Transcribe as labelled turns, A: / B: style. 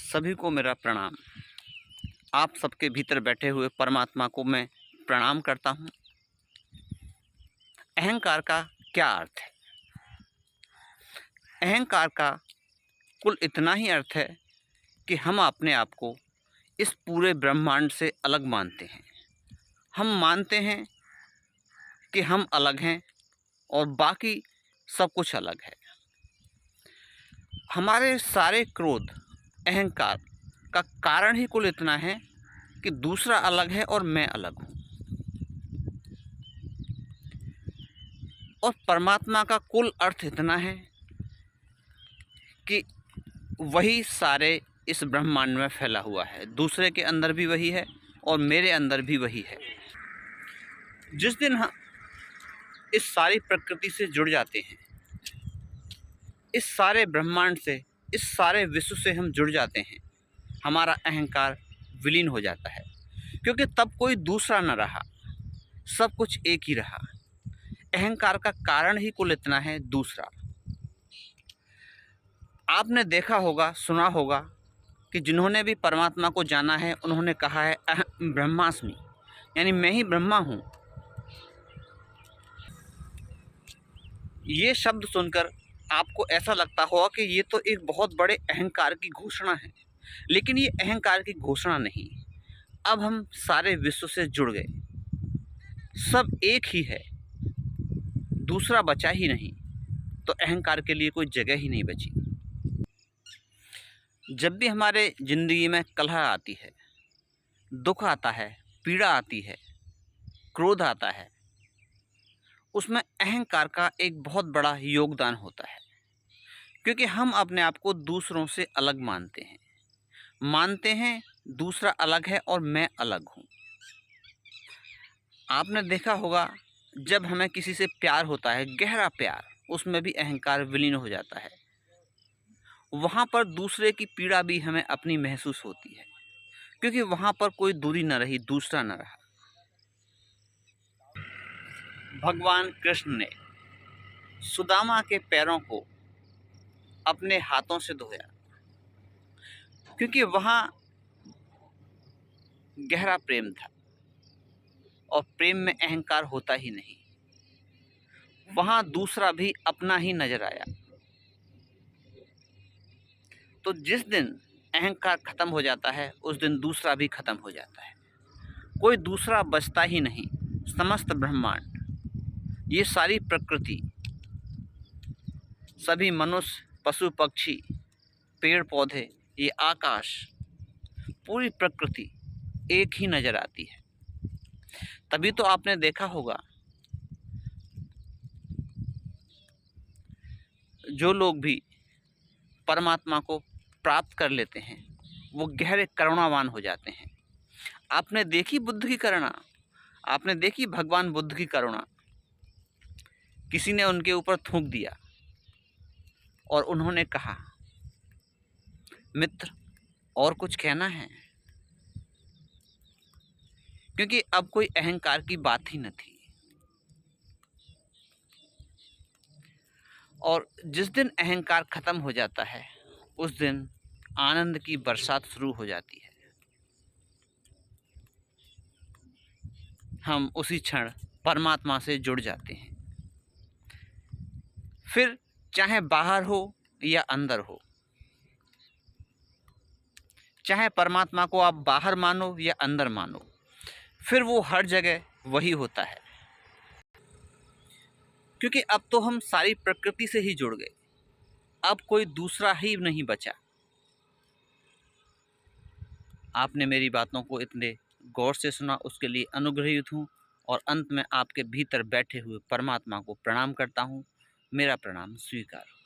A: सभी को मेरा प्रणाम। आप सबके भीतर बैठे हुए परमात्मा को मैं प्रणाम करता हूँ। अहंकार का क्या अर्थ है? अहंकार का कुल इतना ही अर्थ है कि हम अपने आप को इस पूरे ब्रह्मांड से अलग मानते हैं। हम मानते हैं कि हम अलग हैं और बाकी सब कुछ अलग है। हमारे सारे क्रोध, अहंकार का कारण ही कुल इतना है कि दूसरा अलग है और मैं अलग हूँ। और परमात्मा का कुल अर्थ इतना है कि वही सारे इस ब्रह्मांड में फैला हुआ है। दूसरे के अंदर भी वही है और मेरे अंदर भी वही है। जिस दिन हम इस सारी प्रकृति से जुड़ जाते हैं, इस सारे ब्रह्मांड से, इस सारे विश्व से हम जुड़ जाते हैं, हमारा अहंकार विलीन हो जाता है। क्योंकि तब कोई दूसरा न रहा, सब कुछ एक ही रहा। अहंकार का कारण ही कुल इतना है, दूसरा। आपने देखा होगा, सुना होगा कि जिन्होंने भी परमात्मा को जाना है उन्होंने कहा है अहम ब्रह्मास्मि, यानी मैं ही ब्रह्मा हूँ। ये शब्द सुनकर आपको ऐसा लगता होगा कि ये तो एक बहुत बड़े अहंकार की घोषणा है, लेकिन ये अहंकार की घोषणा नहीं। अब हम सारे विश्व से जुड़ गए, सब एक ही है, दूसरा बचा ही नहीं, तो अहंकार के लिए कोई जगह ही नहीं बची। जब भी हमारे ज़िंदगी में कलह आती है, दुख आता है, पीड़ा आती है, क्रोध आता है, उसमें अहंकार का एक बहुत बड़ा योगदान होता है। क्योंकि हम अपने आप को दूसरों से अलग मानते हैं दूसरा अलग है और मैं अलग हूँ। आपने देखा होगा, जब हमें किसी से प्यार होता है, गहरा प्यार, उसमें भी अहंकार विलीन हो जाता है। वहाँ पर दूसरे की पीड़ा भी हमें अपनी महसूस होती है, क्योंकि वहाँ पर कोई दूरी न रही, दूसरा न रहा। भगवान कृष्ण ने सुदामा के पैरों को अपने हाथों से धोया, क्योंकि वहाँ गहरा प्रेम था और प्रेम में अहंकार होता ही नहीं। वहाँ दूसरा भी अपना ही नजर आया। तो जिस दिन अहंकार खत्म हो जाता है, उस दिन दूसरा भी खत्म हो जाता है। कोई दूसरा बचता ही नहीं। समस्त ब्रह्मांड, ये सारी प्रकृति, सभी मनुष्य, पशु पक्षी, पेड़ पौधे, ये आकाश, पूरी प्रकृति एक ही नजर आती है। तभी तो आपने देखा होगा, जो लोग भी परमात्मा को प्राप्त कर लेते हैं, वो गहरे करुणावान हो जाते हैं। आपने देखी बुद्ध की करुणा, आपने देखी भगवान बुद्ध की करुणा। किसी ने उनके ऊपर थूक दिया और उन्होंने कहा, मित्र, और कुछ कहना है? क्योंकि अब कोई अहंकार की बात ही न थी। और जिस दिन अहंकार खत्म हो जाता है, उस दिन आनंद की बरसात शुरू हो जाती है। हम उसी क्षण परमात्मा से जुड़ जाते हैं। फिर चाहे बाहर हो या अंदर हो, चाहे परमात्मा को आप बाहर मानो या अंदर मानो, फिर वो हर जगह वही होता है। क्योंकि अब तो हम सारी प्रकृति से ही जुड़ गए, अब कोई दूसरा ही नहीं बचा। आपने मेरी बातों को इतने गौर से सुना, उसके लिए अनुग्रहित हूँ। और अंत में आपके भीतर बैठे हुए परमात्मा को प्रणाम करता हूँ। मेरा प्रणाम स्वीकार हो।